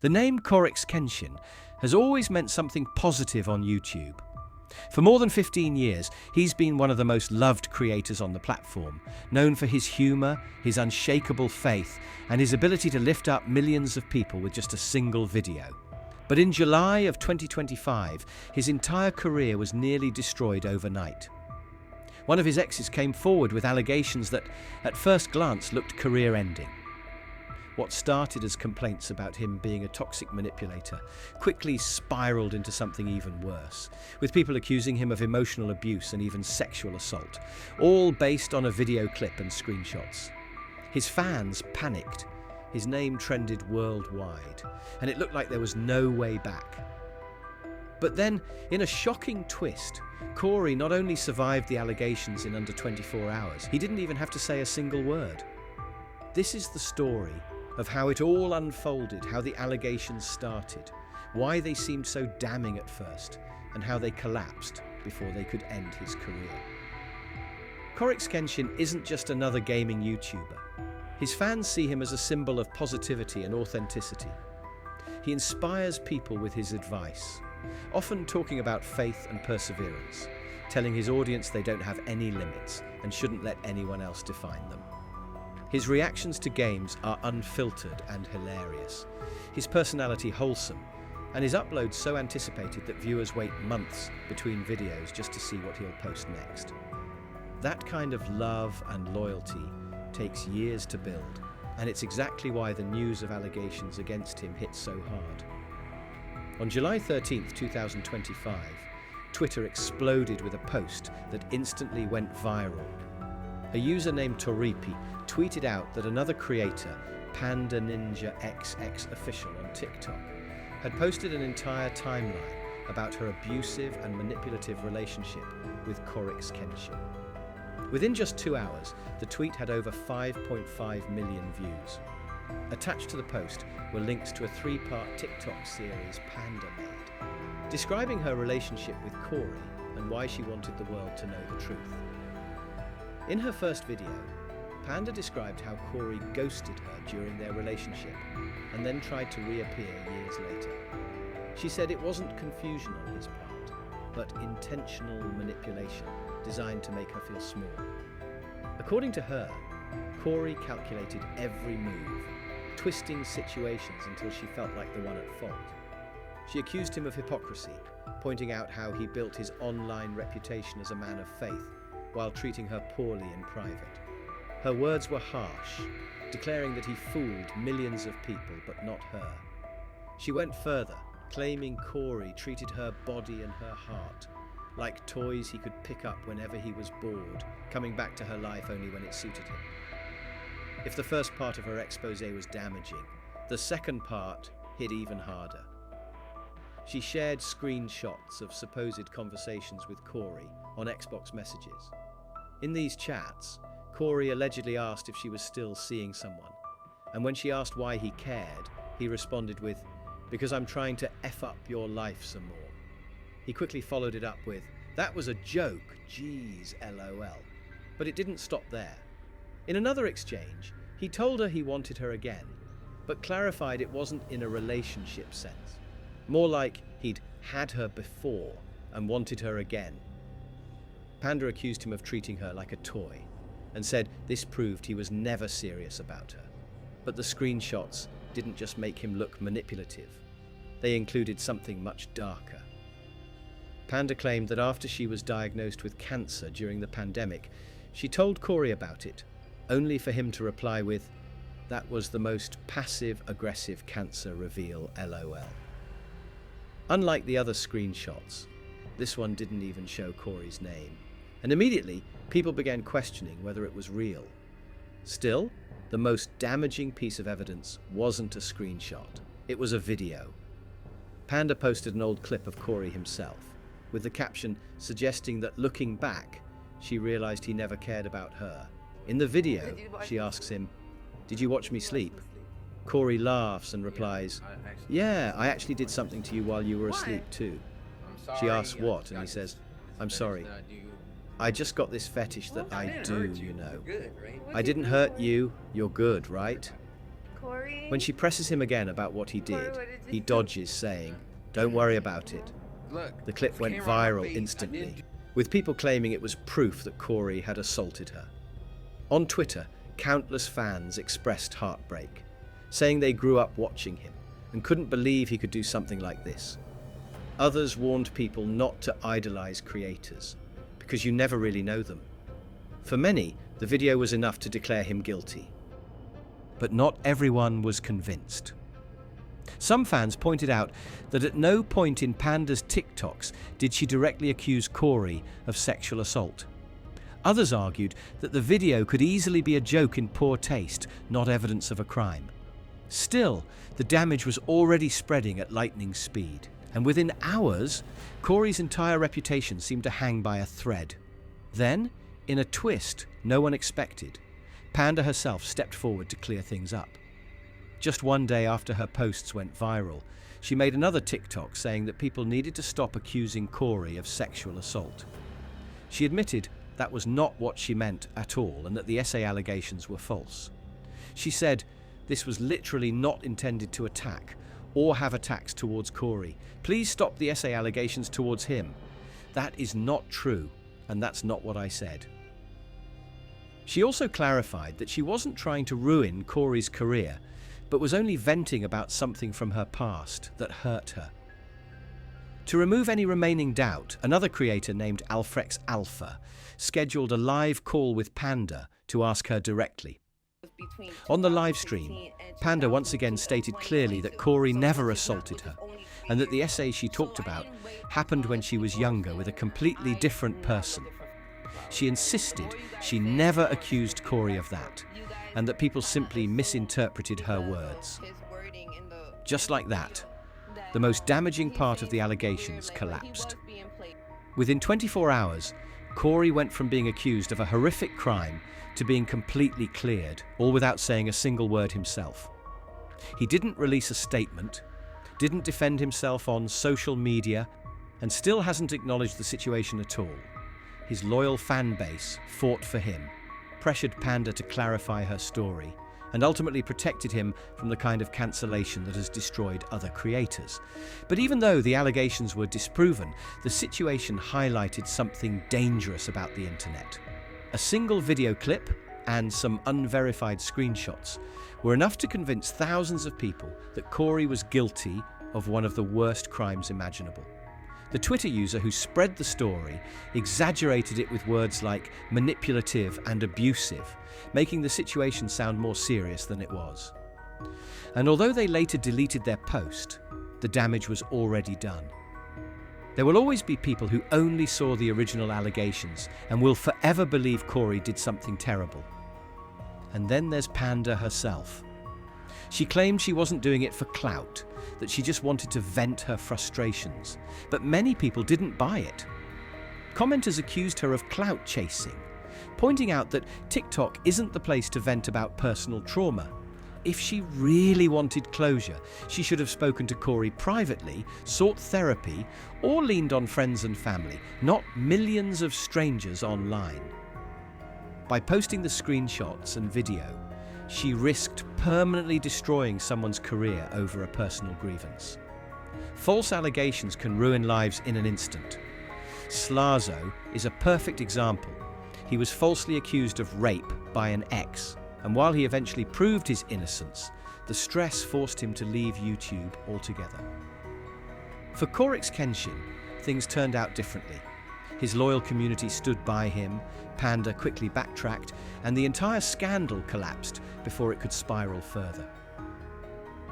The name CoryxKenshin has always meant something positive on YouTube. For more than 15 years, he's been one of the most loved creators on the platform, known for his humor, his unshakable faith, and his ability to lift up millions of people with just a single video. But in July of 2025, his entire career was nearly destroyed overnight. One of his exes came forward with allegations that, at first glance, looked career-ending. What started as complaints about him being a toxic manipulator quickly spiraled into something even worse, with people accusing him of emotional abuse and even sexual assault, all based on a video clip and screenshots. His fans panicked. His name trended worldwide, and it looked like there was no way back. But then, in a shocking twist, Cory not only survived the allegations in under 24 hours, he didn't even have to say a single word. This is the story of how it all unfolded, how the allegations started, why they seemed so damning at first, and how they collapsed before they could end his career. CoryxKenshin isn't just another gaming YouTuber. His fans see him as a symbol of positivity and authenticity. He inspires people with his advice, often talking about faith and perseverance, telling his audience they don't have any limits and shouldn't let anyone else define them. His reactions to games are unfiltered and hilarious, his personality wholesome, and his uploads so anticipated that viewers wait months between videos just to see what he'll post next. That kind of love and loyalty takes years to build, and it's exactly why the news of allegations against him hit so hard. On July 13th, 2025, Twitter exploded with a post that instantly went viral. A user named Toripi tweeted out that another creator, Panda Ninja XX Official on TikTok, had posted an entire timeline about her abusive and manipulative relationship with CoryxKenshin. Within just 2 hours, the tweet had over 5.5 million views. Attached to the post were links to a 3-part TikTok series Panda made, describing her relationship with Cory and why she wanted the world to know the truth. In her first video, Panda described how Cory ghosted her during their relationship and then tried to reappear years later. She said it wasn't confusion on his part, but intentional manipulation designed to make her feel small. According to her, Cory calculated every move, twisting situations until she felt like the one at fault. She accused him of hypocrisy, pointing out how he built his online reputation as a man of faith while treating her poorly in private. Her words were harsh, declaring that he fooled millions of people but not her. She went further, claiming Cory treated her body and her heart like toys he could pick up whenever he was bored, coming back to her life only when it suited him. If the first part of her expose was damaging, the second part hit even harder. She shared screenshots of supposed conversations with Cory on Xbox messages. In these chats, Cory allegedly asked if she was still seeing someone, and when she asked why he cared, he responded with, "Because I'm trying to F up your life some more." He quickly followed it up with, "That was a joke, geez, LOL." But it didn't stop there. In another exchange, he told her he wanted her again, but clarified it wasn't in a relationship sense. More like he'd had her before and wanted her again. Panda accused him of treating her like a toy and said this proved he was never serious about her. But the screenshots didn't just make him look manipulative. They included something much darker. Panda claimed that after she was diagnosed with cancer during the pandemic, she told Cory about it, only for him to reply with, "That was the most passive-aggressive cancer reveal, LOL." Unlike the other screenshots, this one didn't even show Cory's name, and immediately people began questioning whether it was real. Still, the most damaging piece of evidence wasn't a screenshot, it was a video. Panda posted an old clip of Cory himself, with the caption suggesting that looking back, she realized he never cared about her. In the video, she asks him, "Did you watch me sleep?" Cory laughs and replies, "Yeah, I actually did something to you while you were asleep too." She asks what, and he says, "I'm sorry. I just got this fetish that I do, you know. I didn't hurt you, you're good, right?" Cory? When she presses him again about what he did, he dodges, saying, "Don't worry about it." The clip went viral instantly, with people claiming it was proof that Cory had assaulted her. On Twitter, countless fans expressed heartbreak, saying they grew up watching him and couldn't believe he could do something like this. Others warned people not to idolize creators, because you never really know them. For many, the video was enough to declare him guilty. But not everyone was convinced. Some fans pointed out that at no point in Panda's TikToks did she directly accuse Cory of sexual assault. Others argued that the video could easily be a joke in poor taste, not evidence of a crime. Still, the damage was already spreading at lightning speed, and within hours, Cory's entire reputation seemed to hang by a thread. Then, in a twist no one expected, Panda herself stepped forward to clear things up. Just one day after her posts went viral, she made another TikTok saying that people needed to stop accusing Cory of sexual assault. She admitted that was not what she meant at all and that the essay allegations were false. She said, "This was literally not intended to attack or have attacks towards Cory. Please stop the essay allegations towards him. That is not true, and that's not what I said." She also clarified that she wasn't trying to ruin Cory's career, but was only venting about something from her past that hurt her. To remove any remaining doubt, another creator named Alfrex Alpha scheduled a live call with Panda to ask her directly. On the live stream, Panda once again stated clearly that Cory never assaulted her, and that the essay she talked about happened when she was younger with a completely different person. She insisted she never accused Cory of that, and that people simply misinterpreted her words. Just like that, the most damaging part of the allegations collapsed. Within 24 hours, Cory went from being accused of a horrific crime to being completely cleared, all without saying a single word himself. He didn't release a statement, didn't defend himself on social media, and still hasn't acknowledged the situation at all. His loyal fan base fought for him, pressured Panda to clarify her story, and ultimately protected him from the kind of cancellation that has destroyed other creators. But even though the allegations were disproven, the situation highlighted something dangerous about the internet. A single video clip and some unverified screenshots were enough to convince thousands of people that Cory was guilty of one of the worst crimes imaginable. The Twitter user who spread the story exaggerated it with words like manipulative and abusive, making the situation sound more serious than it was. And although they later deleted their post, the damage was already done. There will always be people who only saw the original allegations and will forever believe Cory did something terrible. And then there's Panda herself. She claimed she wasn't doing it for clout, that she just wanted to vent her frustrations, but many people didn't buy it. Commenters accused her of clout chasing, pointing out that TikTok isn't the place to vent about personal trauma. If she really wanted closure, she should have spoken to Cory privately, sought therapy, or leaned on friends and family, not millions of strangers online. By posting the screenshots and video, she risked permanently destroying someone's career over a personal grievance. False allegations can ruin lives in an instant. Slazo is a perfect example. He was falsely accused of rape by an ex, and while he eventually proved his innocence, the stress forced him to leave YouTube altogether. For CoryxKenshin, things turned out differently. His loyal community stood by him, Panda quickly backtracked, and the entire scandal collapsed before it could spiral further.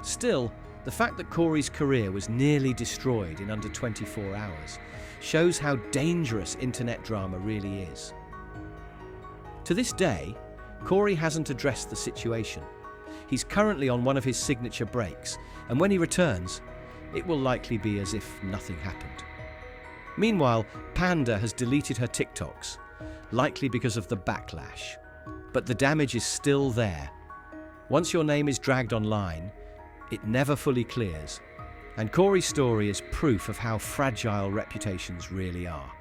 Still, the fact that Cory's career was nearly destroyed in under 24 hours shows how dangerous internet drama really is. To this day, Cory hasn't addressed the situation. He's currently on one of his signature breaks, and when he returns, it will likely be as if nothing happened. Meanwhile, Panda has deleted her TikToks, likely because of the backlash. But the damage is still there. Once your name is dragged online, it never fully clears. And Cory's story is proof of how fragile reputations really are.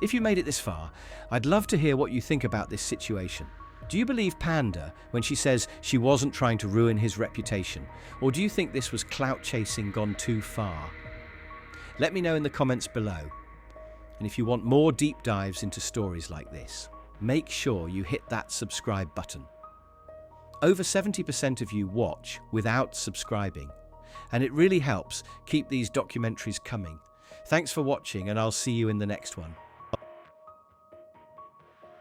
If you made it this far, I'd love to hear what you think about this situation. Do you believe Panda when she says she wasn't trying to ruin his reputation? Or do you think this was clout chasing gone too far? Let me know in the comments below. And if you want more deep dives into stories like this, make sure you hit that subscribe button. Over 70% of you watch without subscribing, and it really helps keep these documentaries coming. Thanks for watching, and I'll see you in the next one.